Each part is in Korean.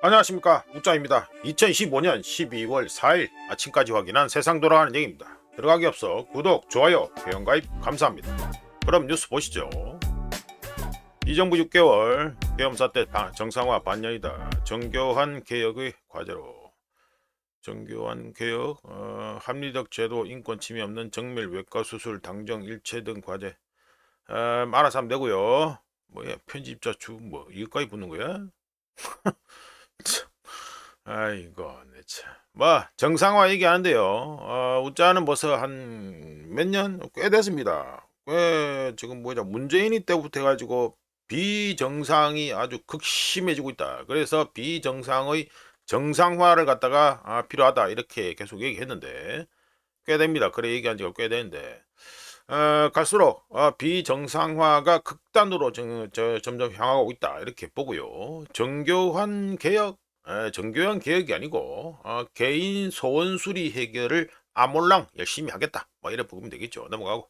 안녕하십니까, 우짜입니다. 2015년 12월 4일 아침까지 확인한 세상 돌아가는 얘기입니다. 들어가기 앞서 구독, 좋아요, 회원가입 감사합니다. 그럼 뉴스 보시죠. 이 정부 6개월 계엄사 때 정상화 반년이다. 정교한 개혁의 과제로. 정교한 개혁, 합리적 제도, 인권 침해 없는 정밀 외과 수술, 당정 일체 등 과제. 알아서 하면 되고요. 뭐야, 편집자 뭐 이거까지 붙는 거야? 아이고, 네 참. 뭐 정상화 얘기하는데요. 우짜는 벌써 한 몇 년 꽤 됐습니다. 꽤 지금 뭐냐, 문재인이 때부터 해가지고 비정상이 아주 극심해지고 있다. 그래서 비정상의 정상화를 갖다가 필요하다 이렇게 계속 얘기했는데 꽤 됩니다. 그래 얘기한 지가 꽤 되는데 갈수록 비정상화가 극단으로 점점 향하고 있다 이렇게 보고요. 정교한 개혁, 정교한 개혁이 아니고 개인 소원 수리 해결을 아몰랑 열심히 하겠다 뭐 이래 보면 되겠죠. 넘어가고.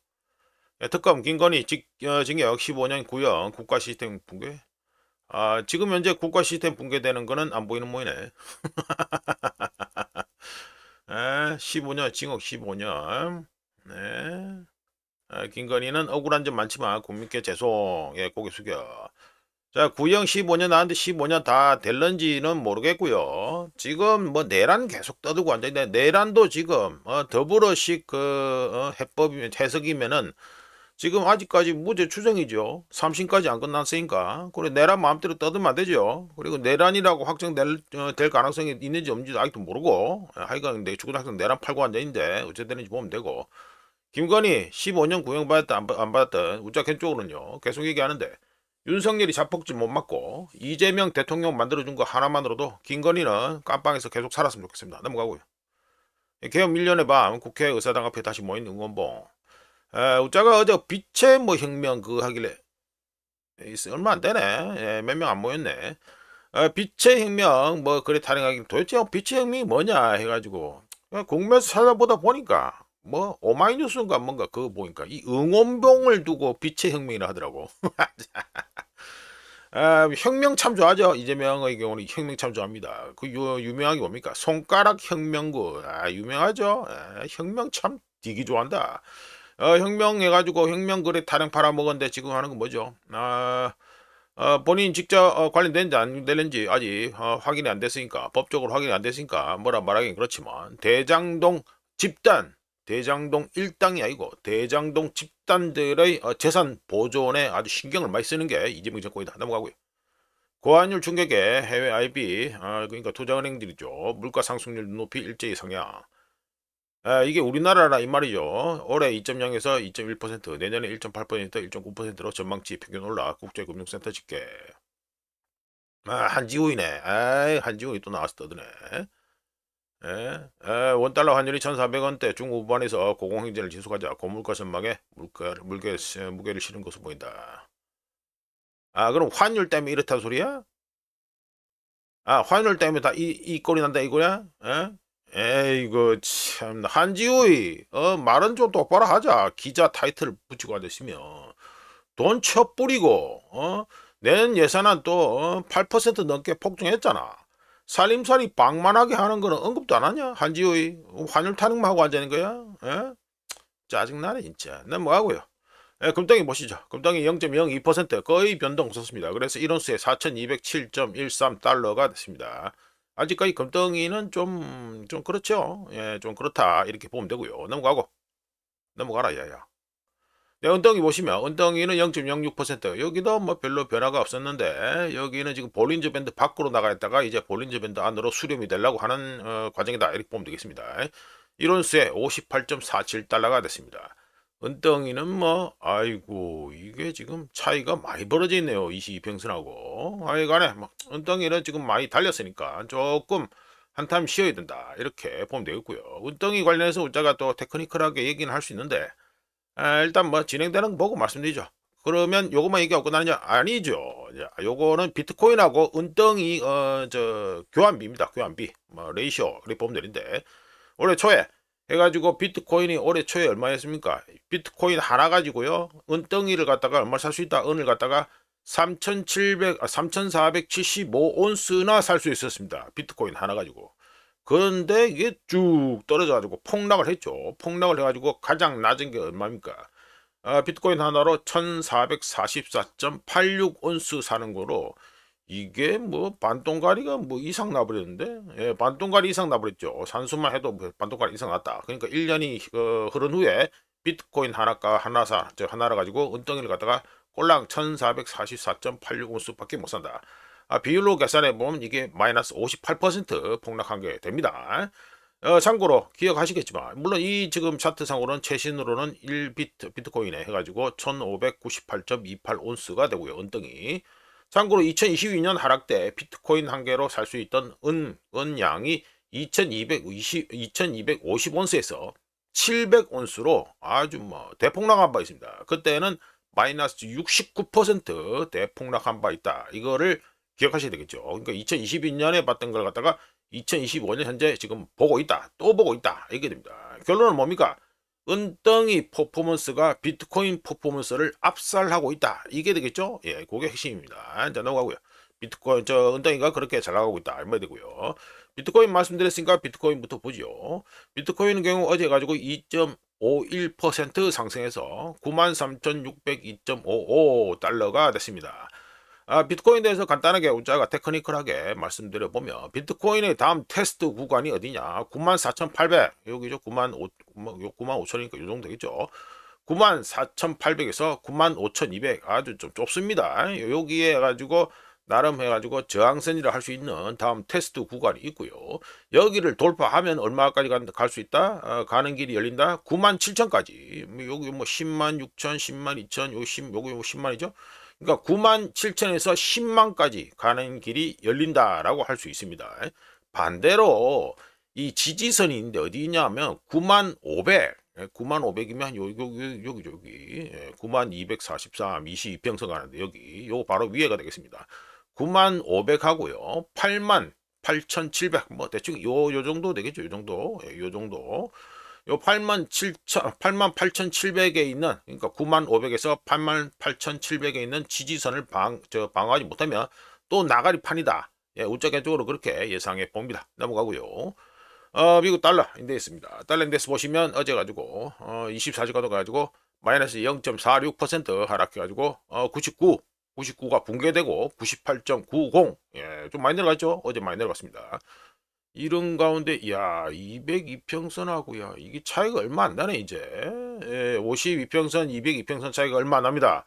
특검 김건희 징역 15년 구형 국가 시스템 붕괴. 지금 현재 국가 시스템 붕괴되는 거는 안 보이는 모이네. 15년 징역 15년. 네. 김건희는 억울한 점 많지만 국민께 죄송. 고개 숙여. 자, 구형 15년 나왔는데 15년 다 될런지는 모르겠고요. 지금 뭐 내란 계속 떠들고 앉아있는데, 내란도 지금 더불어식 해법이면, 해석이면은 지금 아직까지 무죄 추정이죠. 3심까지 안 끝났으니까. 그래 내란 마음대로 떠들면 안 되죠. 그리고 내란이라고 확정될 될 가능성이 있는지 없는지도 아직도 모르고, 하여간 내 초등학생 내란 팔고 앉아있는데 어째 되는지 보면 되고. 김건희 15년 구형 받았다 안 받았다 우짜캔 쪽으로는요 계속 얘기하는데, 윤석열이 자폭질 못 맞고 이재명 대통령 만들어준 거 하나만으로도 김건희는 깜빵에서 계속 살았으면 좋겠습니다. 넘어가고요. 개헌 1년의 밤 국회 의사당 앞에 다시 모인 응원봉. 우짜가 어제 빛의 뭐 혁명 그거 하길래 얼마 안 되네. 몇 명 안 모였네. 빛의 혁명 뭐 그래 타령하긴, 도대체 빛의 혁명이 뭐냐 해가지고 국면에서 찾아보다 보니까 뭐 오마이뉴스인가 뭔가 그거 보니까 이 응원봉을 두고 빛의 혁명이라 하더라고. 혁명 참 좋아하죠. 이재명의 경우는 혁명 참 좋아합니다. 그 유명한 게 뭡니까? 손가락 혁명구. 유명하죠. 혁명 참 되게 좋아한다. 혁명 해가지고 혁명 그래 타령 팔아먹었는데 지금 하는 건 뭐죠? 본인 직접 관련된지 안 되는지 아직 확인이 안 됐으니까, 법적으로 확인이 안 됐으니까 뭐라 말하긴 그렇지만, 대장동 집단, 대장동 일당이 아니고 대장동 집단들의 재산 보존에 아주 신경을 많이 쓰는 게 이재명 정권이다. 넘어가고요. 고환율 충격에 해외 IB, 그러니까 투자은행들이죠. 물가 상승률 높이 일제히 상향. 이게 우리나라라 이 말이죠. 올해 2.0에서 2.1%, 내년에 1.8%, 1.9%로 전망치 평균 올라. 국제금융센터 집계. 한지우이네. 한지우이 또 나와서 떠드네. 원달러 환율이 1,400원대 중후반에서 고공행진을 지속하자 고물가 전망에 무게를 실은 것으로 보인다. 그럼 환율 때문에 이렇다는 소리야? 환율 때문에 다 이 꼴이 난다 이거야? 에이구 참, 한지우이 말은 좀 똑바로 하자. 기자 타이틀 붙이고 앉으시면 돈 쳐뿌리고 내년 예산안 또 8% 넘게 폭증했잖아. 살림살이 방만하게 하는 거는 언급도 안 하냐? 한지우이 환율 타령만 하고 앉아있는 거야? 짜증나네 진짜. 난 뭐하고요. 금덩이 보시죠. 금덩이 0.02% 거의 변동 없었습니다. 그래서 1온스에 4207.13달러가 됐습니다. 아직까지 금덩이는 좀 그렇죠. 좀 그렇다 이렇게 보면 되고요. 넘어가라 야야. 은덩이 보시면 은덩이는 0.06%, 여기도 뭐 별로 변화가 없었는데, 여기는 지금 볼린저 밴드 밖으로 나가 있다가 이제 볼린저 밴드 안으로 수렴이 되려고 하는 과정이다 이렇게 보면 되겠습니다. 1온스에 58.47달러가 됐습니다. 은덩이는 뭐 아이고 이게 지금 차이가 많이 벌어져 있네요. 22평선하고. 하여간에 뭐 은덩이는 지금 많이 달렸으니까 조금 한참 쉬어야 된다 이렇게 보면 되겠고요. 은덩이 관련해서 우리가 또 테크니컬하게 얘기는 할 수 있는데, 일단 뭐 진행되는 거 보고 말씀드리죠. 그러면 요것만 얘기하고 끝나느냐? 아니죠. 요거는 비트코인하고 은덩이 교환비입니다. 교환비 뭐 레이쇼 그렇게 보면 되는데, 올해 초에 해가지고 비트코인이 올해 초에 얼마였습니까? 비트코인 하나 가지고요 은덩이를 갖다가 얼마 살 수 있다. 은을 갖다가 3475온스나 살 수 있었습니다. 비트코인 하나 가지고. 그런데 이게 쭉 떨어져가지고 폭락을 했죠. 폭락을 해가지고 가장 낮은 게 얼마입니까? 비트코인 하나로 1444.86온스 사는 거로 이게 뭐 반동가리가 뭐 이상 나버렸는데, 예, 반동가리 이상 나버렸죠. 산수만 해도 뭐 반동가리 이상 났다. 그러니까 1년이 흐른 후에 비트코인 하나가 하나라 가지고 은덩이를 갖다가 꼴랑 1444.86온스 밖에 못 산다. 비율로 계산해 보면 이게 마이너스 58% 폭락한 게 됩니다. 참고로 기억하시겠지만 물론 이 지금 차트상으로는 최신으로는 1비트코인에 해가지고 1598.28온스가 되고요. 은덩이. 참고로 2022년 하락 때 비트코인 한 개로 살 수 있던 은 양이 2250온스에서 700온스로 아주 뭐 대폭락한 바 있습니다. 그때는 마이너스 69% 대폭락한 바 있다. 이거를 기억하셔야 되겠죠. 그러니까 2022년에 봤던 걸 갖다가 2025년 현재 지금 보고 있다. 또 보고 있다. 이게 됩니다. 결론은 뭡니까? 은덩이 퍼포먼스가 비트코인 퍼포먼스를 압살하고 있다. 이게 되겠죠? 예, 그게 핵심입니다. 이제 넘어가고요. 비트코인, 은덩이가 그렇게 잘 나가고 있다. 얼마 되고요. 비트코인 말씀드렸으니까 비트코인부터 보죠. 비트코인의 경우 어제 가지고 2.51% 상승해서 93,602.55달러가 됐습니다. 비트코인에 대해서 간단하게 우자가 테크니컬하게 말씀드려 보면 비트코인의 다음 테스트 구간이 어디냐? 94,800 여기죠. 95,000이니까 이 정도 되겠죠. 94,800에서 95,200 아주 좀 좁습니다. 여기에 해가지고 나름 해가지고 저항선이라 할 수 있는 다음 테스트 구간이 있고요. 여기를 돌파하면 얼마까지 갈 수 있다? 가는 길이 열린다. 97,000까지. 여기 뭐 10만 6천, 10만 2천, 여기 뭐 10만이죠. 그러니까 97,000에서 10만까지 가는 길이 열린다라고 할 수 있습니다. 반대로 이 지지선이 있는데 어디 있냐면 9500, 9500이면 여기 9243, 22평선 가는데 여기 요거 바로 위에가 되겠습니다. 9500하고요. 88,700 뭐 대충 요 정도 되겠죠. 요 정도. 예, 요 정도. 요 88,700에 있는, 그러니까 9500에서 88,700에 있는 지지선을 방어하지 못하면 또 나가리 판이다. 예, 우측 쪽으로 그렇게 예상해 봅니다. 넘어가고요. 미국 달러 인덱스 있습니다. 달러 인덱스 보시면 어제 가지고 24시간도 가지고 마이너스 0.46% 하락해가지고 99가 붕괴되고 98.90 예, 좀 많이 내려갔죠. 어제 많이 내려갔습니다. 이런 가운데 야 202평선하고 야 이게 차이가 얼마 안 나네 이제. 예, 52평선 202평선 차이가 얼마 안 납니다.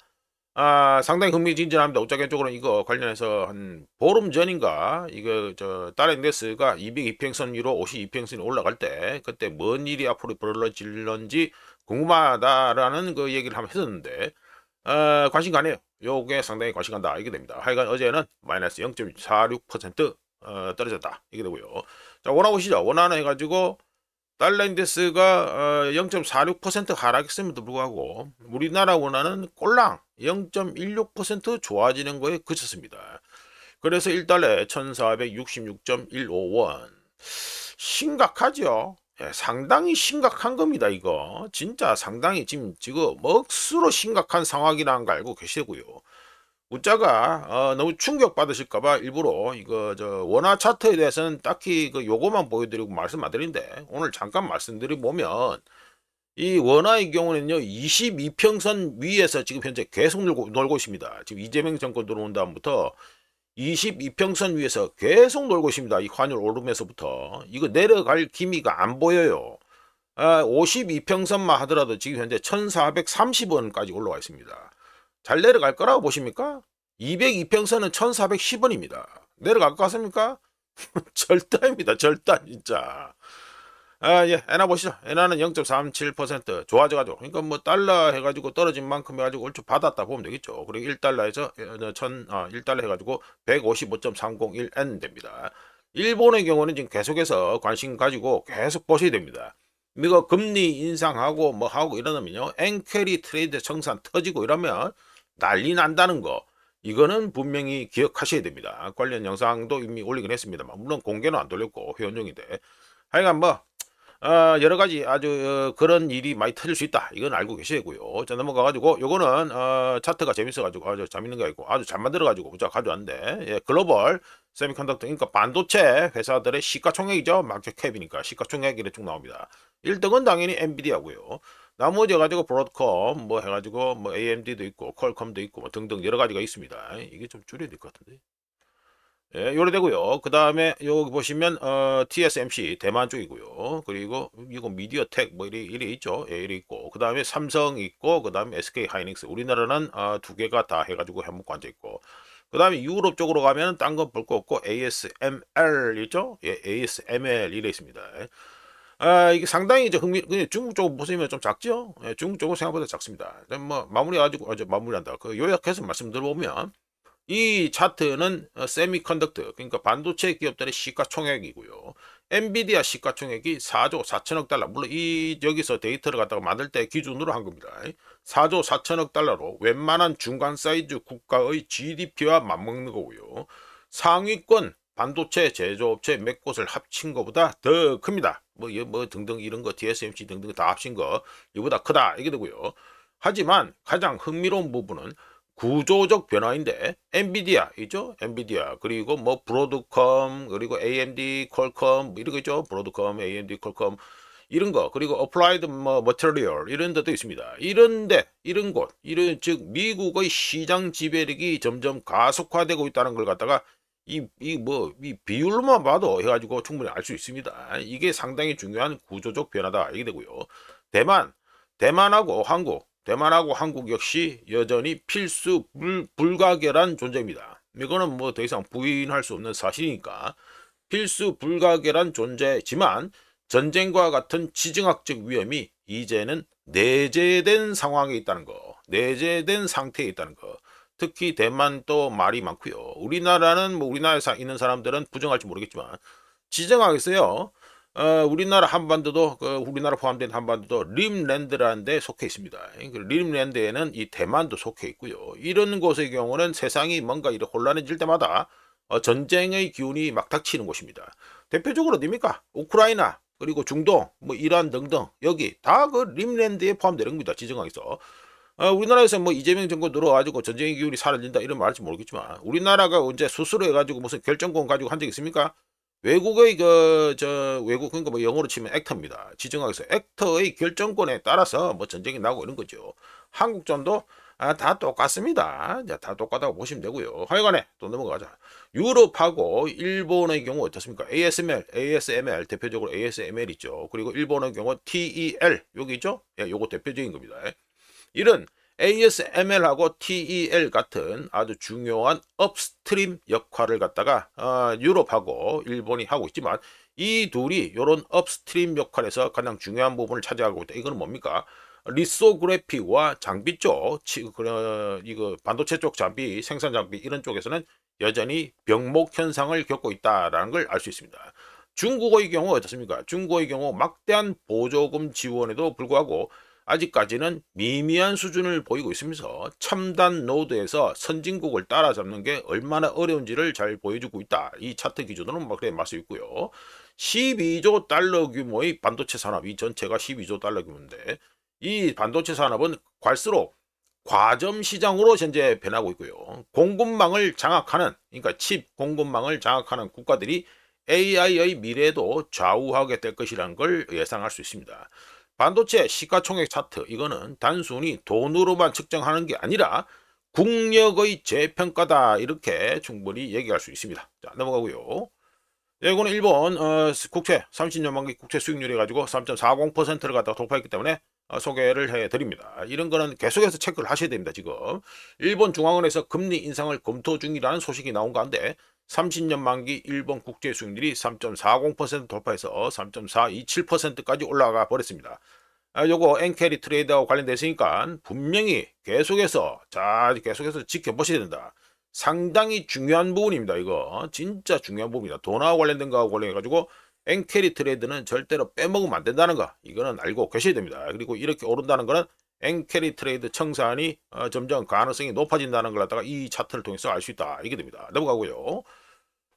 상당히 흥미진진합니다. 우짜겐 쪽으로 이거 관련해서 한 보름 전인가 이거 달러 인덱스가 202평선 위로 52평선이 올라갈 때 그때 뭔 일이 앞으로 벌어질런지 궁금하다라는 그 얘기를 한번 했었는데 관심 가네요. 요게 상당히 관심 간다 이게 됩니다. 하여간 어제는 마이너스 0.46% 떨어졌다 이게 되고요. 자, 원화 보시죠. 원화는 해가지고 달러 인덱스가 0.46% 하락했음에도 불구하고 우리나라 원화는 꼴랑 0.16% 좋아지는 거에 그쳤습니다. 그래서 1달러에 1466.15원 심각하죠. 예, 상당히 심각한 겁니다. 이거 진짜 상당히 지금 억수로 심각한 상황이라는 거 알고 계시고요. 우짜가 너무 충격 받으실까봐 일부러 이거 원화 차트에 대해서는 딱히 그 요거만 보여드리고 말씀 안 드리는데 오늘 잠깐 말씀드려 보면 이 원화의 경우는요 22평선 위에서 지금 현재 계속 놀고 있습니다. 지금 이재명 정권 들어온 다음부터 22평선 위에서 계속 놀고 있습니다. 이 환율 오르면서부터 이거 내려갈 기미가 안 보여요. 52평선만 하더라도 지금 현재 1430원까지 올라와 있습니다. 잘 내려갈 거라고 보십니까? 202평선은 1410원입니다. 내려갈 것 같습니까? 절단입니다. 절단 진짜. 예, 엔화 보시죠. 엔화는 0.37% 좋아져가지고 그러니까 뭐 달러 해가지고 떨어진 만큼 해가지고 얼추 받았다 보면 되겠죠. 그리고 1달러에서 1달러 해가지고 155.301엔 됩니다. 일본의 경우는 지금 계속해서 관심 가지고 계속 보셔야 됩니다. 이거 금리 인상하고 뭐 하고 이러면요 엔캐리 트레이드 청산 터지고 이러면 난리 난다는 거 이거는 분명히 기억하셔야 됩니다. 관련 영상도 이미 올리긴 했습니다만 물론 공개는 안 돌렸고 회원용인데 하여간 뭐 여러 가지 아주 그런 일이 많이 터질 수 있다. 이건 알고 계시고요. 자, 넘어가가지고 요거는 차트가 재밌어가지고 아주 재밌는 거 있고 아주 잘 만들어가지고 자 가져왔는데 예, 글로벌 세미컨덕터 그러니까 반도체 회사들의 시가총액이죠. 마켓 캡이니까 시가총액 이렇게 쭉 나옵니다. 1등은 당연히 엔비디아고요. 나머지 해가지고 브로드컴 뭐 해가지고 뭐 AMD도 있고 퀄컴도 있고 뭐 등등 여러 가지가 있습니다. 이게 좀 줄여야 될 것 같은데. 예, 요래 되고요. 그 다음에 여기 보시면 TSMC 대만 쪽이고요. 그리고 이거 미디어텍 뭐 이리 있죠. 예, 이리 있고 그 다음에 삼성 있고 그 다음에 SK 하이닉스 우리나라는 두 개가 다 해가지고 해먹고 앉아 있고 그 다음에 유럽 쪽으로 가면 딴 건 볼 거 없고 ASML 있죠. 예, ASML 이래 있습니다. 이게 상당히 이제 중국 쪽 보시면 좀 작죠. 예, 중국 쪽은 생각보다 작습니다. 뭐 마무리 가지고 마무리한다. 그 요약해서 말씀드려보면. 이 차트는 세미컨덕터 그러니까 반도체 기업들의 시가총액이고요. 엔비디아 시가총액이 4조 4천억 달러. 물론 이 여기서 데이터를 갖다가 만들 때 기준으로 한 겁니다. 4조 4천억 달러로 웬만한 중간 사이즈 국가의 GDP와 맞먹는 거고요. 상위권 반도체 제조업체 몇 곳을 합친 것보다 더 큽니다. 뭐 등등 이런 거 TSMC 등등 다 합친 거 이보다 크다 이게 되고요. 하지만 가장 흥미로운 부분은 구조적 변화인데 엔비디아 있죠? 엔비디아 그리고 뭐 브로드컴 그리고 AMD 퀄컴 뭐 이런 거 있죠? 브로드컴 AMD 퀄컴 이런 거 그리고 어플라이드 뭐 머티리얼 이런 데도 있습니다. 이런데 이런 곳 이런 즉 미국의 시장 지배력이 점점 가속화되고 있다는 걸 갖다가 이 비율로만 봐도 해가지고 충분히 알 수 있습니다. 이게 상당히 중요한 구조적 변화다 이게 되고요. 대만하고 한국 역시 여전히 필수 불가결한 존재입니다. 이거는 뭐 더 이상 부인할 수 없는 사실이니까 필수 불가결한 존재지만 전쟁과 같은 지정학적 위험이 이제는 내재된 상황에 있다는 거, 내재된 상태에 있다는 거. 특히 대만 또 말이 많고요. 우리나라는 뭐 우리나라에 있는 사람들은 부정할지 모르겠지만 지정하겠어요. 우리나라 한반도도 우리나라 포함된 한반도도 림랜드라는 데 속해 있습니다. 그 림랜드에는 이 대만도 속해 있고요. 이런 곳의 경우는 세상이 뭔가 이렇게 혼란해질 때마다 전쟁의 기운이 막 닥치는 곳입니다. 대표적으로 어디입니까? 우크라이나 그리고 중동 뭐 이란 등등 여기 다 그 림랜드에 포함되는 겁니다. 지정학에서. 우리나라에서 뭐 이재명 정권 들어와가지고 전쟁의 기운이 사라진다 이런 말 할지 모르겠지만 우리나라가 언제 스스로 해가지고 무슨 결정권 가지고 한 적 있습니까? 외국의 외국 그러니까 뭐 영어로 치면 액터입니다. 지정학에서 액터의 결정권에 따라서 뭐 전쟁이 나고 이런 거죠. 한국전도 다 똑같습니다. 다 똑같다고 보시면 되고요. 하여간에 또 넘어가자. 유럽하고 일본의 경우 어떻습니까? ASML 대표적으로 ASML 있죠. 그리고 일본의 경우 TEL 여기 있죠. 예, 요거 대표적인 겁니다. 이런 ASML하고 TEL 같은 아주 중요한 업스트림 역할을 갖다가 유럽하고 일본이 하고 있지만 이 둘이 이런 업스트림 역할에서 가장 중요한 부분을 차지하고 있다. 이거는 뭡니까? 리소그래피와 장비 쪽, 이거 반도체 쪽 장비, 생산 장비 이런 쪽에서는 여전히 병목 현상을 겪고 있다라는 걸 알 수 있습니다. 중국의 경우 어떻습니까? 중국의 경우 막대한 보조금 지원에도 불구하고 아직까지는 미미한 수준을 보이고 있으면서 첨단 노드에서 선진국을 따라잡는 게 얼마나 어려운지를 잘 보여주고 있다. 이 차트 기준으로는 그래 말수 있고요. 12조 달러 규모의 반도체 산업, 이 전체가 12조 달러 규모인데 이 반도체 산업은 갈수록 과점 시장으로 현재 변하고 있고요. 공급망을 장악하는, 그러니까 칩 공급망을 장악하는 국가들이 AI의 미래도 좌우하게 될 것이라는 걸 예상할 수 있습니다. 반도체 시가총액 차트 이거는 단순히 돈으로만 측정하는 게 아니라 국력의 재평가다 이렇게 충분히 얘기할 수 있습니다. 자 넘어가고요. 이거는 일본 국채 30년 만기 국채 수익률이 가지고 3.40%를 갖다가 돌파했기 때문에 소개를 해드립니다. 이런 거는 계속해서 체크를 하셔야 됩니다. 지금 일본 중앙은행에서 금리 인상을 검토 중이라는 소식이 나온 가운데 30년 만기 일본 국제 수익률이 3.40% 돌파해서 3.427%까지 올라가 버렸습니다. 요거 엔캐리 트레이드하고 관련돼 있으니까 분명히 계속해서 지켜보셔야 된다. 상당히 중요한 부분입니다. 이거 진짜 중요한 부분입니다. 돈하고 관련된 거하고 관련해가지고 엔캐리 트레이드는 절대로 빼먹으면 안 된다는 거 이거는 알고 계셔야 됩니다. 그리고 이렇게 오른다는 거는 엔캐리 트레이드 청산이 점점 가능성이 높아진다는 걸 갖다가 이 차트를 통해서 알 수 있다. 이게 됩니다. 넘어가고요.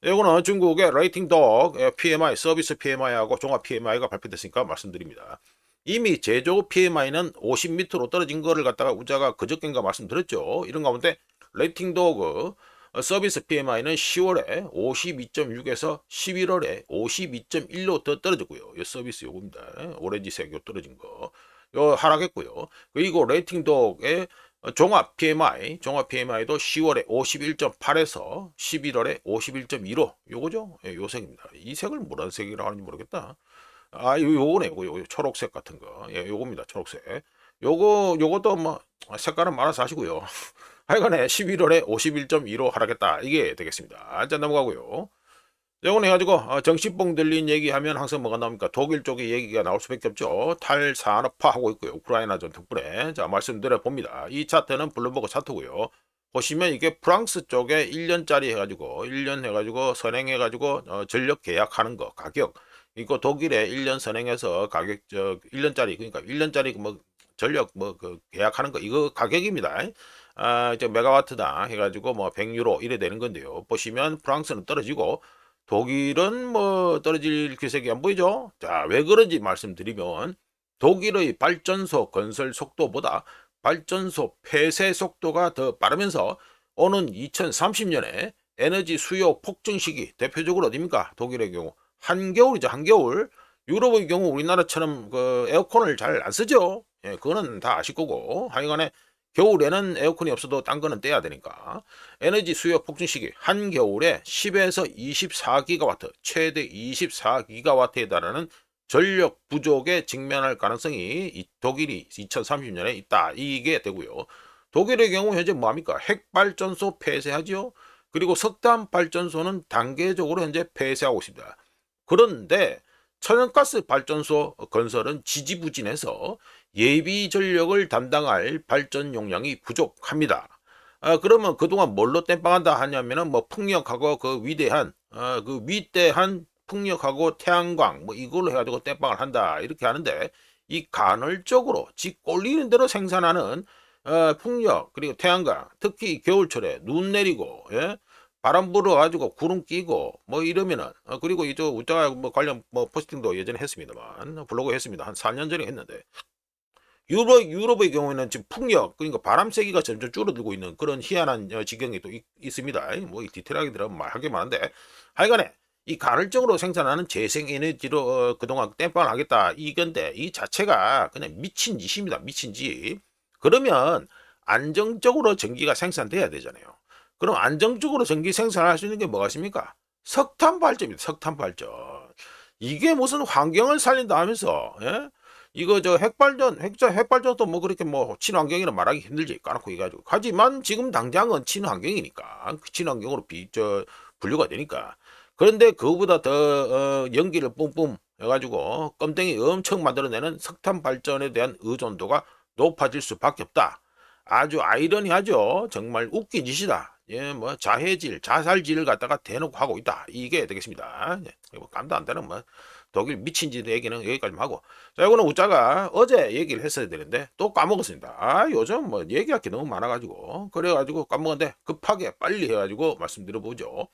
이거는 중국의 레이팅독 PMI, 서비스 PMI하고 종합 PMI가 발표됐으니까 말씀드립니다. 이미 제조 PMI는 50 밑으로 떨어진 거를 갖다가 우자가 그저께인가 말씀드렸죠. 이런 가운데 레이팅독 서비스 PMI는 10월에 52.6에서 11월에 52.1로 더 떨어졌고요. 이 서비스 요겁니다. 오렌지색 요 떨어진 거. 요 하락했고요. 그리고 레이팅독의 종합 PMI도 10월에 51.8에서 11월에 51.2로 요거죠. 예, 요 색입니다. 이 색을 뭐라는 색이라고 하는지 모르겠다. 요거네, 요거 초록색 같은 거. 예, 요겁니다. 초록색. 요것도 뭐 색깔은 말아서 하시고요. 하여간에 11월에 51.2로 하락했다. 이게 되겠습니다. 자, 넘어가고요. 이건 해가지고 정신봉 들린 얘기하면 항상 뭐가 나옵니까? 독일 쪽의 얘기가 나올 수밖에 없죠. 탈산업화하고 있고요. 우크라이나전 덕분에. 자, 말씀드려 봅니다. 이 차트는 블룸버그 차트고요. 보시면 이게 프랑스 쪽에 1년짜리 해가지고 1년 해가지고 선행해가지고 전력 계약하는 거 가격. 이거 독일에 1년 선행해서 가격 1년짜리 그러니까 1년짜리 뭐 전력 뭐 그 계약하는 거 이거 가격입니다. 이제 메가와트당 해가지고 뭐 100유로 이래 되는 건데요. 보시면 프랑스는 떨어지고 독일은 뭐 떨어질 기색이 안 보이죠? 자, 왜 그런지 말씀드리면 독일의 발전소 건설 속도보다 발전소 폐쇄 속도가 더 빠르면서 오는 2030년에 에너지 수요 폭증 시기 대표적으로 어디입니까? 독일의 경우 한겨울이죠. 한겨울. 유럽의 경우 우리나라처럼 그 에어컨을 잘 안 쓰죠. 예, 그거는 다 아실 거고. 하여간에 겨울에는 에어컨이 없어도 딴 거는 떼야 되니까. 에너지 수요 폭증 시기 한겨울에 10에서 24기가와트 최대 24기가와트에 달하는 전력 부족에 직면할 가능성이 독일이 2030년에 있다. 이게 되고요. 독일의 경우 현재 뭐합니까? 핵발전소 폐쇄하죠. 그리고 석탄 발전소는 단계적으로 현재 폐쇄하고 있습니다. 그런데 천연가스 발전소 건설은 지지부진해서 예비 전력을 담당할 발전 용량이 부족합니다. 그러면 그동안 뭘로 땜빵한다 하냐면은 뭐 풍력하고 그 위대한 그 위대한 풍력하고 태양광 뭐 이걸로 해가지고 땜빵을 한다 이렇게 하는데 이 간헐적으로 지 꼴리는 대로 생산하는 풍력 그리고 태양광 특히 겨울철에 눈 내리고 예? 바람 불어가지고 구름 끼고 뭐 이러면은 그리고 이저 우자가 뭐 관련 뭐 포스팅도 예전에 했습니다만 블로그 했습니다. 한 4년 전에 했는데 유럽의 경우에는 지금 풍력 그러니까 바람 세기가 점점 줄어들고 있는 그런 희한한 지경이 또 있습니다. 뭐 디테일하게 들어가면 말하기 많은데 하여간에 이 간헐적으로 생산하는 재생에너지로 그동안 땜빵을 하겠다 이건데 이 자체가 그냥 미친 짓입니다. 미친 짓. 그러면 안정적으로 전기가 생산돼야 되잖아요. 그럼 안정적으로 전기 생산할 수 있는 게 뭐가 있습니까? 석탄 발전입니다. 석탄 발전. 이게 무슨 환경을 살린다 하면서 예? 이거 저 핵발전도 뭐 그렇게 뭐 친환경이라 말하기 힘들지 까놓고 해가지고 하지만 지금 당장은 친환경이니까 그 친환경으로 분류가 되니까 그런데 그거보다 더 연기를 뿜뿜 해가지고 껌땡이 엄청 만들어내는 석탄 발전에 대한 의존도가 높아질 수밖에 없다. 아주 아이러니하죠. 정말 웃긴 짓이다. 예, 뭐 자해질, 자살질을 갖다가 대놓고 하고 있다. 이게 되겠습니다. 예, 뭐 감도 안 되는 뭐 독일 미친 짓 얘기는 여기까지만 하고. 자, 이거는 우짜가 어제 얘기를 했어야 되는데 또 까먹었습니다. 요즘 뭐 얘기할 게 너무 많아가지고 그래가지고 까먹었는데 급하게 빨리 해가지고 말씀드려보죠.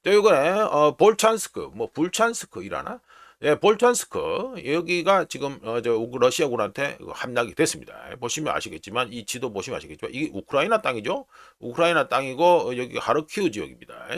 자, 이거는 볼찬스크, 뭐 불찬스크 이라나? 예, 볼찬스크 여기가 지금 저 러시아군한테 함락이 됐습니다. 보시면 아시겠지만 이 지도 보시면 아시겠지만 이게 우크라이나 땅이죠. 우크라이나 땅이고 여기 하르키우 지역입니다.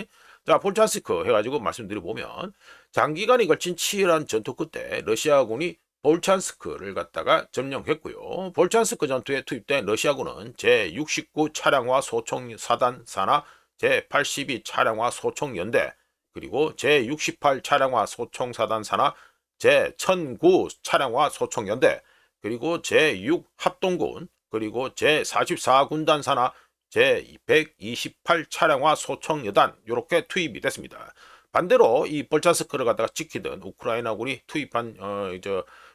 자, 볼찬스크 해가지고 말씀드려보면 장기간에 걸친 치열한 전투 끝에 러시아군이 볼찬스크를 갖다가 점령했고요. 볼찬스크 전투에 투입된 러시아군은 제69 차량화 소총 사단 산하 제82 차량화 소총 연대 그리고 제68 차량화 소총 사단 산하 제1009 차량화 소총 연대 그리고 제6 합동군 그리고 제44 군단 산하 제128 차량화 소총 여단 이렇게 투입이 됐습니다. 반대로 이 볼찬스크를 갖다가 지키던 우크라이나군이 투입한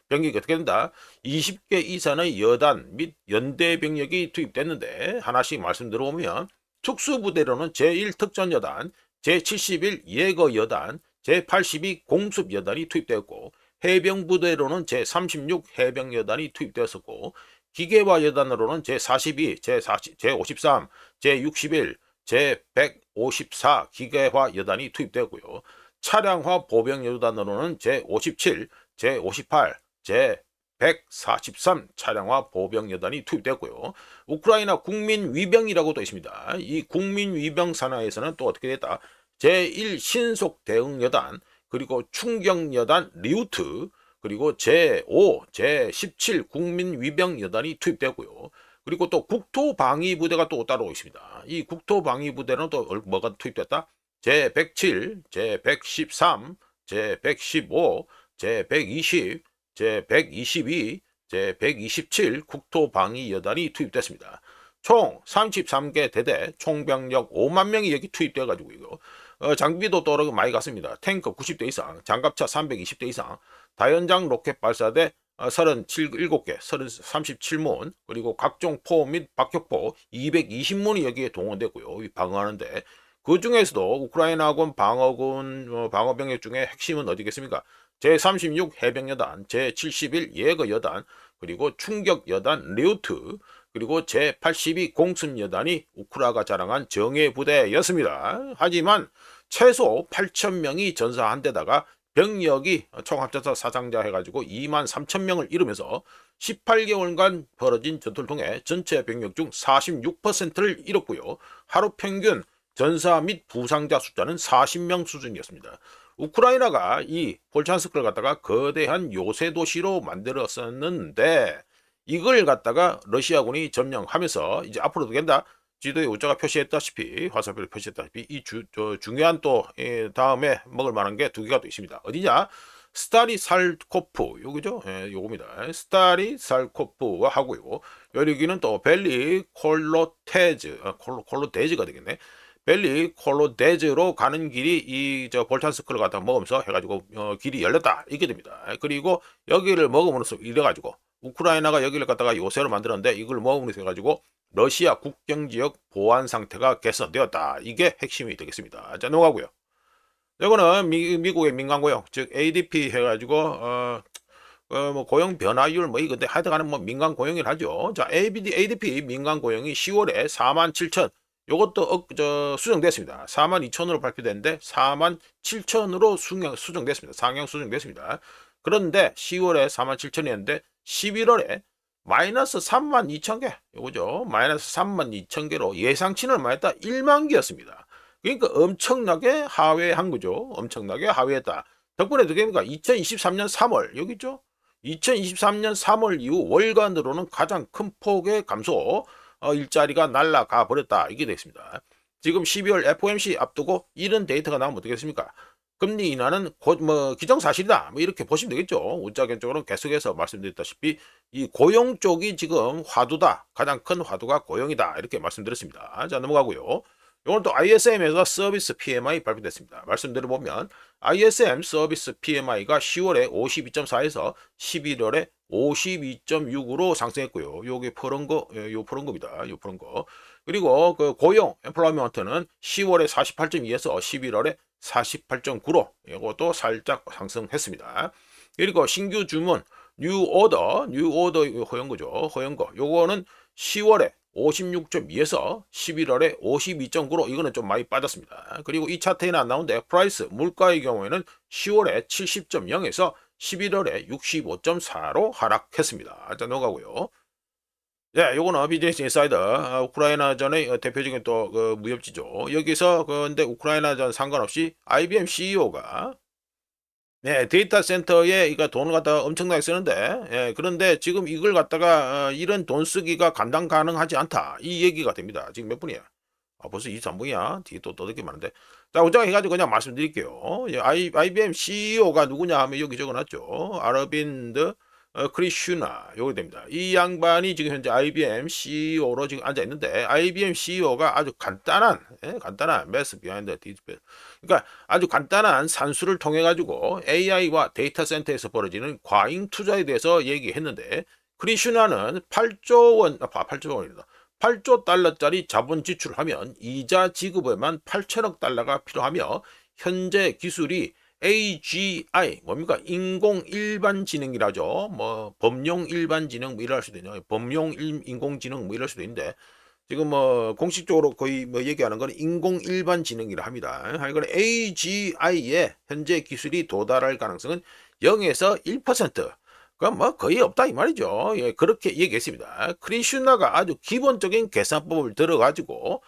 병력이 어떻게 된다? 20개 이상의 여단 및 연대 병력이 투입됐는데 하나씩 말씀드려보면 특수부대로는 제1특전여단, 제71 예거여단, 제82 공습여단이 투입되었고 해병부대로는 제36 해병여단이 투입되었었고 기계화 여단으로는 제42, 제53, 제61, 제154 기계화 여단이 투입되고요. 차량화 보병 여단으로는 제57, 제58, 제143 차량화 보병 여단이 투입됐고요. 우크라이나 국민위병이라고도 있습니다. 이 국민위병 산하에서는 또 어떻게 됐다? 제1 신속 대응 여단, 그리고 충격 여단 리우트, 그리고 제5, 제17 국민위병 여단이 투입되고요. 그리고 또 국토방위부대가 또 따로 있습니다. 이 국토방위부대는 또 뭐가 투입됐다? 제107, 제113, 제115, 제120, 제122, 제127 국토방위여단이 투입됐습니다. 총 33개 대대, 총병력 5만 명이 여기 투입돼 가지고 이거 장비도 또 많이 갔습니다. 탱크 90대 이상, 장갑차 320대 이상, 다연장 로켓 발사대 37개, 37문, 그리고 각종 포 및 박격포 220문이 여기에 동원됐고요. 방어하는데 그 중에서도 우크라이나군 방어군 방어병력 중에 핵심은 어디겠습니까? 제36 해병여단, 제71 예거여단, 그리고 충격여단 리우트, 그리고 제82 공습여단이 우크라가 자랑한 정예부대였습니다. 하지만 최소 8,000명이 전사한 데다가 병력이 총 합쳐서 사상자 해가지고 23,000명을 잃으면서 18개월간 벌어진 전투를 통해 전체 병력 중 46%를 잃었고요. 하루 평균 전사 및 부상자 숫자는 40명 수준이었습니다. 우크라이나가 이 볼찬스크를 갖다가 거대한 요새 도시로 만들었었는데 이걸 갖다가 러시아군이 점령하면서 이제 앞으로도 된다. 지도에 우자가 표시했다시피 화살표를 표시했다시피 이 중요한 또 다음에 먹을 만한 게 두 개가 또 있습니다. 어디냐? 스타리살코프 요거죠? 예, 요겁니다. 스타리살코프와 하고요. 여기는 또 벨리 콜로테즈 콜로데즈가 되겠네. 벨리 콜로데즈로 가는 길이 이 볼찬스크를 갖다 먹으면서 해가지고 길이 열렸다 이게 됩니다. 그리고 여기를 먹음으로써 이래가지고 우크라이나가 여기를 갖다가 요새로 만들었는데 이걸 먹음으로써 해가지고 러시아 국경지역 보안 상태가 개선되었다. 이게 핵심이 되겠습니다. 자, 넘어가고요. 이거는 미국의 민간고용, 즉 ADP 해가지고 뭐 고용 변화율 뭐 이건데 하여튼간에 뭐 민간 고용을 하죠. 자, ADP 민간 고용이 10월에 47,000 요것도 수정됐습니다. 42,000으로 발표됐는데 47,000으로 수정됐습니다. 상향 수정됐습니다. 그런데 10월에 47,000이었는데 11월에 마이너스 32,000개 요거죠. 마이너스 32,000개로 예상치는 얼마였다? 1만 개였습니다. 그러니까 엄청나게 하회한 거죠. 엄청나게 하회했다. 덕분에 어떻게 됩니까? 2023년 3월 여기 있죠. 2023년 3월 이후 월간으로는 가장 큰 폭의 감소 일자리가 날아가 버렸다. 이게 되겠습니다. 지금 12월 FOMC 앞두고 이런 데이터가 나오면 어떻겠습니까? 금리 인하는 기정사실이다. 뭐 이렇게 보시면 되겠죠. 우자견적으로 계속해서 말씀드렸다시피 이 고용 쪽이 지금 화두다. 가장 큰 화두가 고용이다. 이렇게 말씀드렸습니다. 자, 넘어가고요. 이건 또 ISM에서 서비스 PMI 발표됐습니다. 말씀드려보면 ISM 서비스 PMI가 10월에 52.4에서 11월에 52.6으로 상승했고요. 요게 푸른 거, 요 푸른 겁니다. 요 푸른 거. 그리고 그 고용, 엠플로이먼트는 10월에 48.2에서 11월에 48.9로 이것도 살짝 상승했습니다. 그리고 신규 주문, 뉴 오더 허용거죠. 허용거. 요거는 10월에 56.2에서 11월에 52.9로 이거는 좀 많이 빠졌습니다. 그리고 이 차트에는 안 나오는데 프라이스 물가의 경우에는 10월에 70.0에서 11월에 65.4로 하락했습니다. 자, 넘어가고요. 네, 요거는 비즈니스 인사이더 우크라이나전의 대표적인 또 그 무협지죠. 여기서 근데 우크라이나전 상관없이 IBM CEO가 네, 데이터 센터에 이거 돈을 갖다가 엄청나게 쓰는데 그런데 지금 이걸 갖다가 이런 돈 쓰기가 감당 가능하지 않다. 이 얘기가 됩니다. 지금 몇 분이야? 벌써 23분이야. 뒤에 또 떠들기 많은데. 자, 우리가 해가지고 그냥 말씀드릴게요. IBM CEO가 누구냐 하면 여기 적어놨죠. 아러빈드 크리슈나 요거 됩니다. 이 양반이 지금 현재 IBM CEO로 지금 앉아 있는데 IBM CEO가 아주 간단한 매스 비하인드 디스플레이 그러니까 아주 간단한 산수를 통해 가지고 AI와 데이터 센터에서 벌어지는 과잉 투자에 대해서 얘기했는데 크리슈나는 8조 원입니다. 8조 달러짜리 자본 지출하면 이자 지급에만 8천억 달러가 필요하며 현재 기술이 AGI 뭡니까? 인공 일반지능이라죠. 뭐 범용 일반지능 뭐 이럴 수도 있냐. 범용 인공지능 뭐 이럴 수도 있는데 지금 뭐 공식적으로 거의 뭐 얘기하는 건 인공 일반지능이라 합니다. 하여간 AGI의 현재 기술이 도달할 가능성은 0에서 1%. 그럼 뭐 거의 없다 이 말이죠. 예, 그렇게 얘기했습니다. 크리슈나가 아주 기본적인 계산법을 들어가지고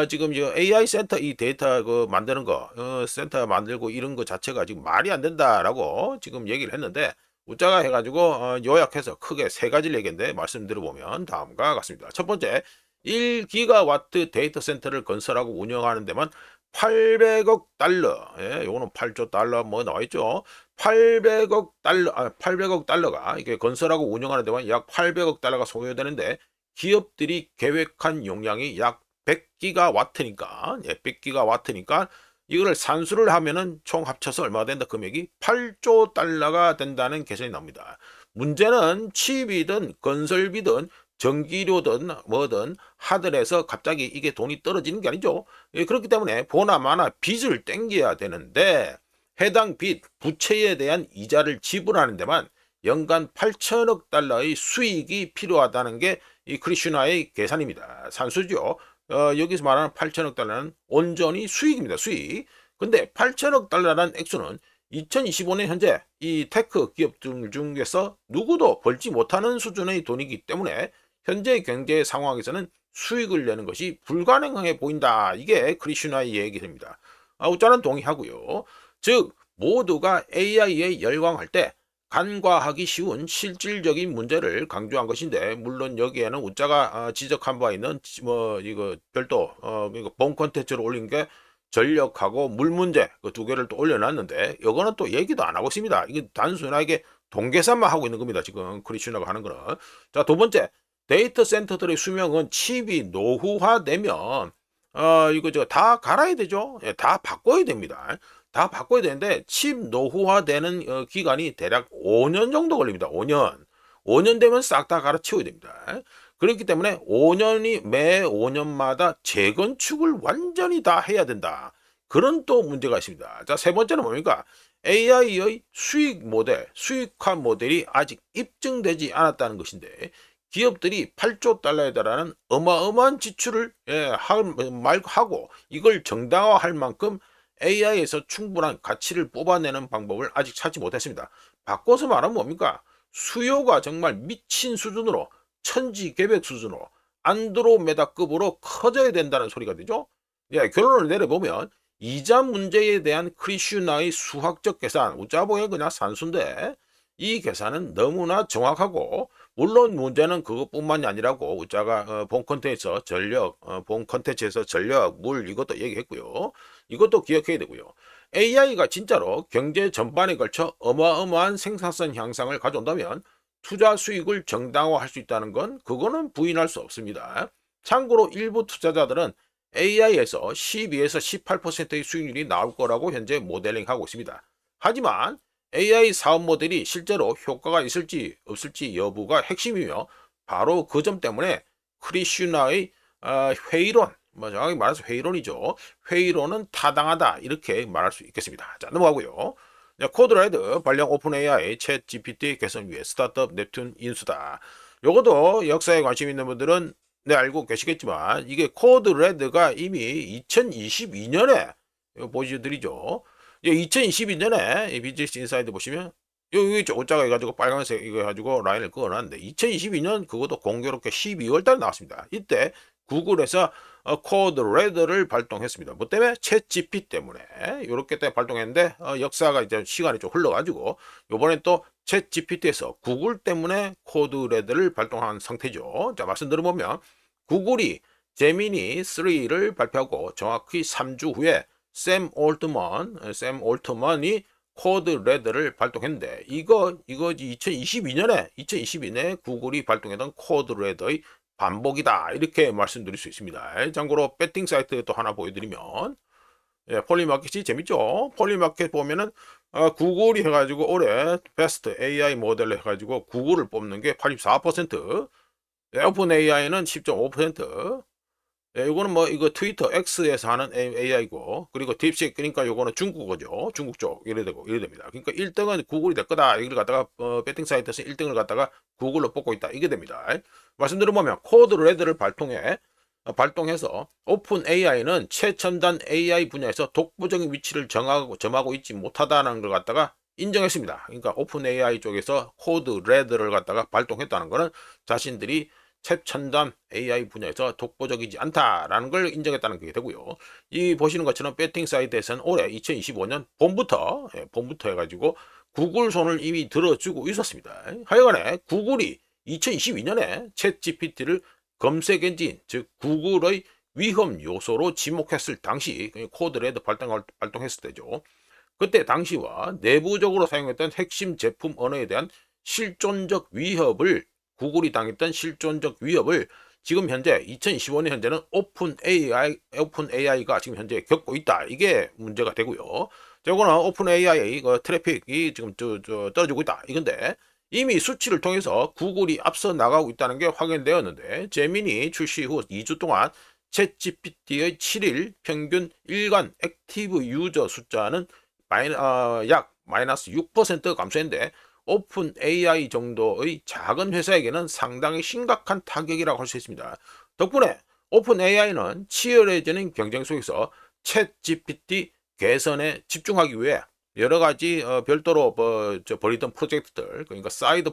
지금 이 AI 센터 이 데이터 그 만드는 거 센터 만들고 이런 거 자체가 지금 말이 안 된다라고 지금 얘기를 했는데 웃자가 해가지고 요약해서 크게 세 가지를 얘기했는데 말씀드려보면 다음과 같습니다. 첫 번째, 1기가와트 데이터 센터를 건설하고 운영하는 데만 800억 달러, 예, 요거는 8조 달러 뭐 나와있죠. 800억 달러, 800억 달러가 이게 건설하고 운영하는 데만 약 800억 달러가 소요되는데 기업들이 계획한 용량이 약 100기가와트니까, 예, 100기가와트니까 이거를 산수를 하면은 총 합쳐서 얼마가 된다? 금액이 8조 달러가 된다는 계산이 나옵니다. 문제는 칩이든 건설비든 전기료든 뭐든 하늘에서 갑자기 이게 돈이 떨어지는 게 아니죠. 예, 그렇기 때문에 보나마나 빚을 땡겨야 되는데 해당 빚, 부채에 대한 이자를 지불하는 데만 연간 8천억 달러의 수익이 필요하다는 게 이 크리슈나의 계산입니다. 산수죠. 여기서 말하는 8천억 달러는 온전히 수익입니다. 수익. 근데 8천억 달러라는 액수는 2025년 현재 이 테크 기업들 중에서 누구도 벌지 못하는 수준의 돈이기 때문에 현재 경제 상황에서는 수익을 내는 것이 불가능해 보인다. 이게 크리슈나의 얘기입니다. 우자는 동의하고요. 즉 모두가 AI에 열광할 때 간과하기 쉬운 실질적인 문제를 강조한 것인데 물론 여기에는 우자가 지적한 바 있는 뭐 이거 별도 이거 본 콘텐츠로 올린 게 전력하고 물 문제 그 두 개를 또 올려놨는데 이거는 또 얘기도 안 하고 있습니다. 이게 단순하게 동계산만 하고 있는 겁니다. 지금 크리슈나가 하는 거는. 자, 두 번째, 데이터 센터들의 수명은 칩이 노후화되면 이거 저 다 갈아야 되죠. 예, 다 바꿔야 됩니다. 다 바꿔야 되는데 칩 노후화되는 기간이 대략 5년 정도 걸립니다. 5년. 5년 되면 싹 다 갈아치워야 됩니다. 그렇기 때문에 매 5년마다 재건축을 완전히 다 해야 된다. 그런 또 문제가 있습니다. 자, 세 번째는 뭡니까? AI의 수익화 모델이 아직 입증되지 않았다는 것인데 기업들이 8조 달러에 달하는 어마어마한 지출을 하고 이걸 정당화할 만큼 AI에서 충분한 가치를 뽑아내는 방법을 아직 찾지 못했습니다. 바꿔서 말하면 뭡니까? 수요가 정말 미친 수준으로 천지개벽 수준으로 안드로메다급으로 커져야 된다는 소리가 되죠. 예, 결론을 내려보면 이자 문제에 대한 크리슈나의 수학적 계산, 우짜보에 그냥 산수인데 이 계산은 너무나 정확하고 물론 문제는 그것뿐만이 아니라고 우짜가 본 컨텐츠에서 전력, 물 이것도 얘기했고요. 이것도 기억해야 되고요. AI가 진짜로 경제 전반에 걸쳐 어마어마한 생산성 향상을 가져온다면 투자 수익을 정당화할 수 있다는 건 그거는 부인할 수 없습니다. 참고로 일부 투자자들은 AI에서 12에서 18%의 수익률이 나올 거라고 현재 모델링하고 있습니다. 하지만 AI 사업 모델이 실제로 효과가 있을지 없을지 여부가 핵심이며 바로 그 점 때문에 크리슈나의 회의론, 정확히 말해서 회의론이죠. 회의론은 타당하다 이렇게 말할 수 있겠습니다. 자, 넘어가고요. 코드레드 발령 오픈 AI 챗 GPT 개선 위해 스타트업 넵튠 인수다. 요것도 역사에 관심 있는 분들은 알고 계시겠지만 이게 코드레드가 이미 2022년에 보여드리죠. 2022년에 비즈니스 인사이드 보시면 여기 조자가 해가지고 빨간색 이거 해가지고 라인을 그어놨는데 2022년 그것도 공교롭게 12월 달에 나왔습니다. 이때 구글에서 코드레드를 발동했습니다. 뭐 때문에 챗 GPT 때문에 이렇게 때 발동했는데 역사가 이제 시간이 좀 흘러가지고 요번엔 또 챗 GPT에서 구글 때문에 코드레드를 발동한 상태죠. 자, 말씀드려보면 구글이 제미니 3를 발표하고 정확히 3주 후에 샘 올트먼이 코드레드를 발동했는데 이거 2022년에 구글이 발동했던 코드레드의 반복이다 이렇게 말씀드릴 수 있습니다. 참고로 배팅 사이트 또 하나 보여드리면 폴리마켓이 재밌죠. 폴리마켓 보면은 구글이 해가지고 올해 베스트 AI 모델 해가지고 구글을 뽑는 게 84%, 오픈 AI는 10.5%. 이거는 뭐 이거 트위터 X에서 하는 AI고 그리고 딥식 그러니까 요거는 중국어죠. 중국 쪽 이래 됩니다. 그러니까 1등은 구글이 될 거다. 이걸 갖다가 배팅 사이트에서 1등을 갖다가 구글로 뽑고 있다. 이게 됩니다. 말씀드려보면 코드레드를 발동해 발동해서 오픈 AI는 최첨단 AI 분야에서 독보적인 위치를 점하고 있지 못하다는 걸 갖다가 인정했습니다. 그러니까 오픈 AI 쪽에서 코드 레드를 갖다가 발동했다는 것은 자신들이 최첨단 AI 분야에서 독보적이지 않다라는 걸 인정했다는 게 되고요. 이 보시는 것처럼 배팅 사이트에서는 올해 2025년 봄부터 해가지고 구글 손을 이미 들어주고 있었습니다. 하여간에 구글이 2022년에 챗 GPT를 검색 엔진, 즉 구글의 위험 요소로 지목했을 당시 코드레드 발동했을 때죠. 그때 당시와 내부적으로 사용했던 핵심 제품 언어에 대한 실존적 위협을 구글이 당했던 실존적 위협을 지금 현재 2025년 현재는 오픈 AI가 지금 현재 겪고 있다. 이게 문제가 되고요. 저거는 오픈 AI 트래픽이 지금 떨어지고 있다. 이건데 이미 수치를 통해서 구글이 앞서 나가고 있다는 게 확인되었는데 제민이 출시 후 2주 동안 챗GPT의 7일 평균 일간 액티브 유저 숫자는 약 마이너스 6% 감소했는데 오픈 AI 정도의 작은 회사에게는 상당히 심각한 타격이라고 할 수 있습니다. 덕분에 오픈 AI는 치열해지는 경쟁 속에서 챗 GPT 개선에 집중하기 위해 여러 가지 별도로 벌이던 프로젝트들, 그러니까 사이드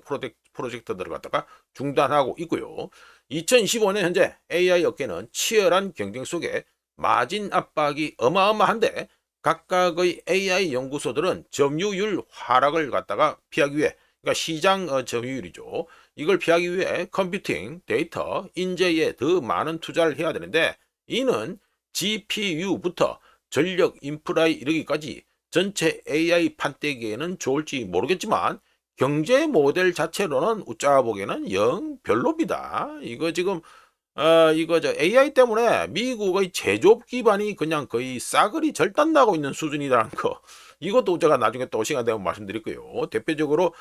프로젝트들을 갖다가 중단하고 있고요. 2025년 현재 AI 업계는 치열한 경쟁 속에 마진 압박이 어마어마한데 각각의 AI 연구소들은 점유율 하락을 갖다가 피하기 위해, 그러니까 시장 점유율이죠. 이걸 피하기 위해 컴퓨팅, 데이터, 인재에 더 많은 투자를 해야 되는데 이는 GPU부터 전력 인프라에 이르기까지 전체 AI 판때기에는 좋을지 모르겠지만 경제 모델 자체로는 웃자 보기에는 영 별로입니다. 이거 지금 AI 때문에 미국의 제조업 기반이 그냥 거의 싸그리 절단나고 있는 수준이라는 거. 이것도 제가 나중에 또 시간 되면 말씀드릴 거예요. 대표적으로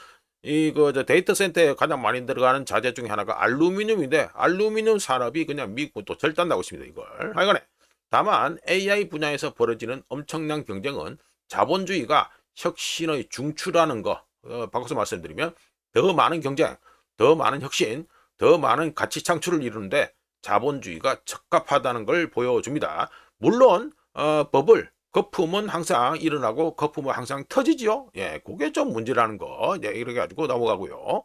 데이터 센터에 가장 많이 들어가는 자재 중에 하나가 알루미늄인데 알루미늄 산업이 그냥 미국도 절단나고 있습니다. 이걸. 하여간에 다만 AI 분야에서 벌어지는 엄청난 경쟁은 자본주의가 혁신의 중추라는 거 바꿔서 말씀드리면 더 많은 경쟁, 더 많은 혁신, 더 많은 가치 창출을 이루는데 자본주의가 적합하다는 걸 보여줍니다. 물론 거품은 항상 일어나고 거품은 항상 터지지요. 예, 그게 좀 문제라는 거. 예, 이렇게 가지고 넘어가고요.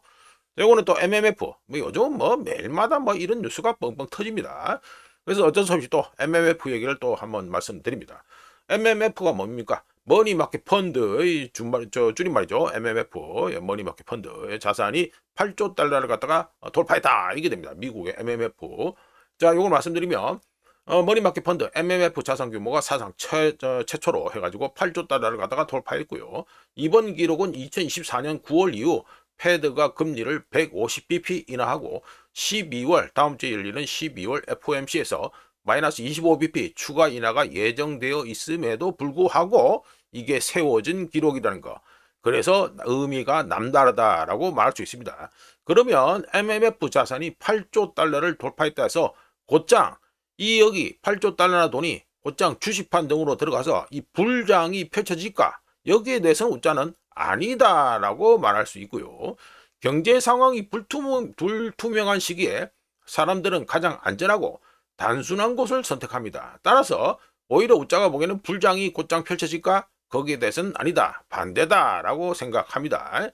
이거는 또 MMF. 요즘 매일마다 이런 뉴스가 뻥뻥 터집니다. 그래서 어쩔 수 없이 또 MMF 얘기를 또 한번 말씀드립니다. MMF가 뭡니까? 머니마켓 펀드의 줄임말이죠. MMF, 머니마켓 펀드 자산이 8조 달러를 갖다가 돌파했다. 이게 됩니다. 미국의 MMF. 자, 이걸 말씀드리면 머니마켓 펀드 MMF 자산 규모가 사상 최초로 해가지고 8조 달러를 갖다가 돌파했고요. 이번 기록은 2024년 9월 이후 패드가 금리를 150bp 인하하고 12월 다음 주에 열리는 12월 FOMC에서 마이너스 25bp 추가 인하가 예정되어 있음에도 불구하고 이게 세워진 기록이라는 거. 그래서 의미가 남다르다라고 말할 수 있습니다. 그러면 MMF 자산이 8조 달러를 돌파했다 해서 곧장 여기 8조 달러나 돈이 곧장 주식판 등으로 들어가서 이 불장이 펼쳐질까? 여기에 대해서는 웃자는 아니다라고 말할 수 있고요. 경제 상황이 불투명한 시기에 사람들은 가장 안전하고 단순한 곳을 선택합니다. 따라서 오히려 웃자가 보기에는 불장이 곧장 펼쳐질까? 거기에 대해서는 아니다. 반대다라고 생각합니다.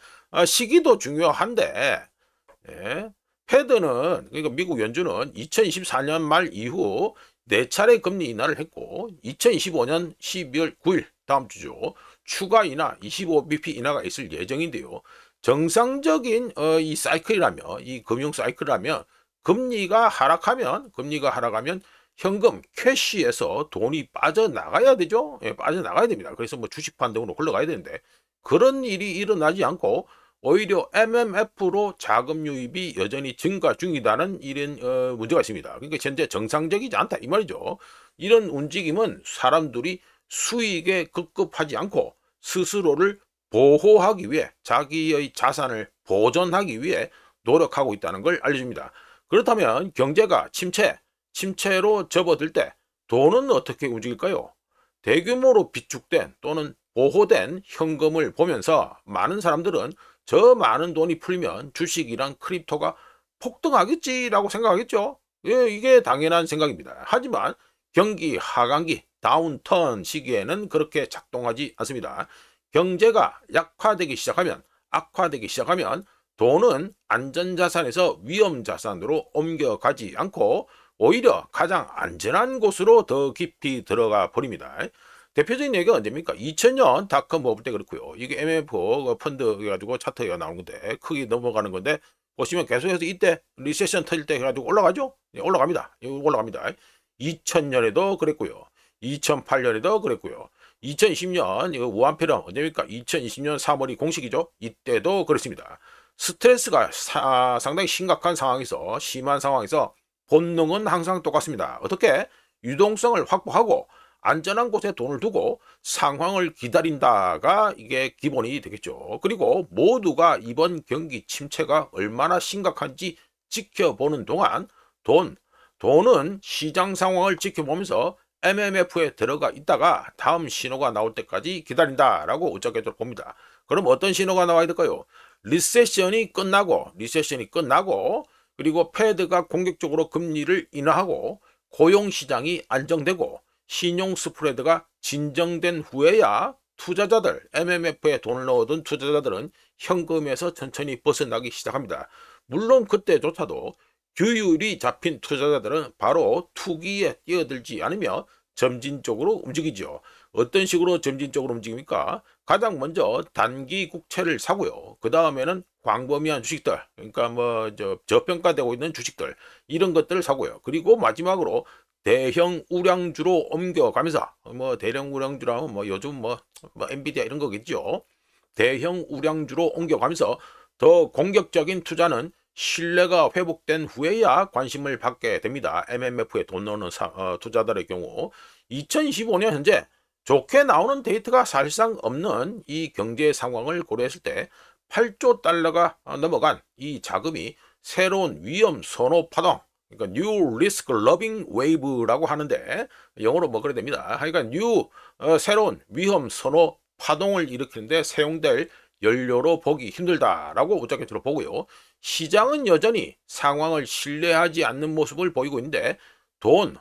시기도 중요한데 예. 패드는 그러니까 미국 연준은 2024년 말 이후 4차례 금리 인하를 했고 2025년 12월 9일 다음 주죠. 추가 인하 25bp 인하가 있을 예정인데요. 정상적인 이 사이클이라면 이 금융 사이클이라면 금리가 하락하면 현금 캐시에서 돈이 빠져나가야 되죠. 예, 빠져나가야 됩니다. 그래서 주식판 등으로 흘러가야 되는데 그런 일이 일어나지 않고 오히려 MMF로 자금 유입이 여전히 증가 중이다는 이런 문제가 있습니다. 그러니까 현재 정상적이지 않다 이 말이죠. 이런 움직임은 사람들이 수익에 급급하지 않고 스스로를 보호하기 위해 자기의 자산을 보존하기 위해 노력하고 있다는 걸 알려줍니다. 그렇다면 경제가 침체로 접어들 때 돈은 어떻게 움직일까요? 대규모로 비축된 또는 보호된 현금을 보면서 많은 사람들은 저 많은 돈이 풀리면 주식이랑 크립토가 폭등하겠지라고 생각하겠죠. 예, 이게 당연한 생각입니다. 하지만 경기 하강기 다운턴 시기에는 그렇게 작동하지 않습니다. 경제가 악화되기 시작하면 돈은 안전자산에서 위험자산으로 옮겨가지 않고 오히려 가장 안전한 곳으로 더 깊이 들어가 버립니다. 대표적인 얘기가 언제입니까? 2000년 닷컴 버블 때 그렇고요. 이게 MMF 펀드 해가지고 차트가 나오는 건데 크게 넘어가는 건데 보시면 계속해서 이때 리세션 터질 때 해가지고 올라가죠? 네, 올라갑니다. 올라갑니다. 2000년에도 그랬고요. 2008년에도 그랬고요. 2020년 이거 우한폐렴 언제입니까? 2020년 3월이 공식이죠. 이때도 그렇습니다. 스트레스가 상당히 심각한 상황에서 심한 상황에서 본능은 항상 똑같습니다. 어떻게? 유동성을 확보하고 안전한 곳에 돈을 두고 상황을 기다린다가 이게 기본이 되겠죠. 그리고 모두가 이번 경기 침체가 얼마나 심각한지 지켜보는 동안 돈은 시장 상황을 지켜보면서 MMF에 들어가 있다가 다음 신호가 나올 때까지 기다린다라고 우짜게도록 봅니다. 그럼 어떤 신호가 나와야 될까요? 리세션이 끝나고 그리고 패드가 공격적으로 금리를 인하하고 고용시장이 안정되고 신용 스프레드가 진정된 후에야 투자자들, MMF에 돈을 넣어둔 투자자들은 현금에서 천천히 벗어나기 시작합니다. 물론 그때조차도 규율이 잡힌 투자자들은 바로 투기에 뛰어들지 않으며 점진적으로 움직이죠. 어떤 식으로 점진적으로 움직입니까? 가장 먼저 단기 국채를 사고요. 그 다음에는 광범위한 주식들, 그러니까 저평가되고 있는 주식들 이런 것들을 사고요. 그리고 마지막으로 대형 우량주로 옮겨가면서 대형 우량주라면 요즘 엔비디아 이런 거겠죠. 대형 우량주로 옮겨가면서 더 공격적인 투자는 신뢰가 회복된 후에야 관심을 받게 됩니다. MMF에 돈 넣는 투자들의 경우 2025년 현재 좋게 나오는 데이터가 사실상 없는 이 경제 상황을 고려했을 때 8조 달러가 넘어간 이 자금이 새로운 위험 선호 파동, 그러니까 New Risk Loving Wave라고 하는데 영어로 그래 됩니다. 하여간 새로운 위험 선호 파동을 일으키는데 사용될 연료로 보기 힘들다라고 우짜게로 보고요. 시장은 여전히 상황을 신뢰하지 않는 모습을 보이고 있는데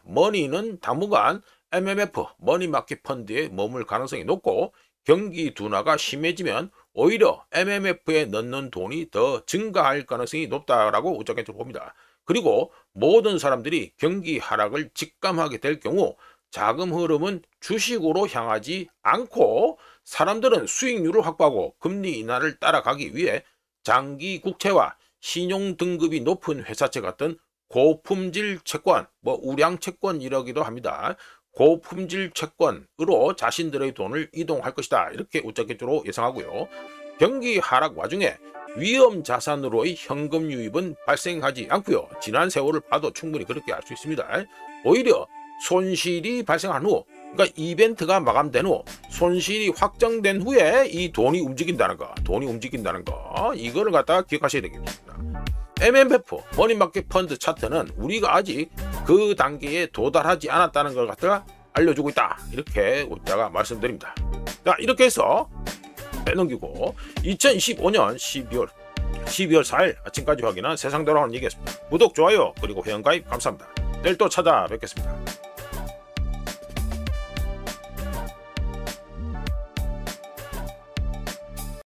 머니는 당분간 MMF, 머니마켓 펀드에 머물 가능성이 높고 경기 둔화가 심해지면 오히려 MMF에 넣는 돈이 더 증가할 가능성이 높다라고 우짜게로 봅니다. 그리고 모든 사람들이 경기 하락을 직감하게 될 경우 자금 흐름은 주식으로 향하지 않고 사람들은 수익률을 확보하고 금리 인하를 따라가기 위해 장기 국채와 신용 등급이 높은 회사채 같은 고품질 채권, 우량 채권 이라기도 합니다. 고품질 채권으로 자신들의 돈을 이동할 것이다. 이렇게 우짜게로 예상하고요. 경기 하락 와중에 위험 자산으로의 현금 유입은 발생하지 않고요. 지난 세월을 봐도 충분히 그렇게 알 수 있습니다. 오히려 손실이 발생한 후, 그러니까 이벤트가 마감된 후 손실이 확정된 후에 이 돈이 움직인다는 거, 이거를 갖다가 기억하셔야 되겠습니다. MMF, 머니마켓 펀드 차트는 우리가 아직 그 단계에 도달하지 않았다는 걸 갖다가 알려주고 있다. 이렇게 웃다가 말씀드립니다. 자, 이렇게 해서 빼넘기고 2025년 12월 4일 아침까지 확인한 세상 돌아가는 얘기였습니다. 구독, 좋아요, 그리고 회원가입 감사합니다. 내일 또 찾아뵙겠습니다.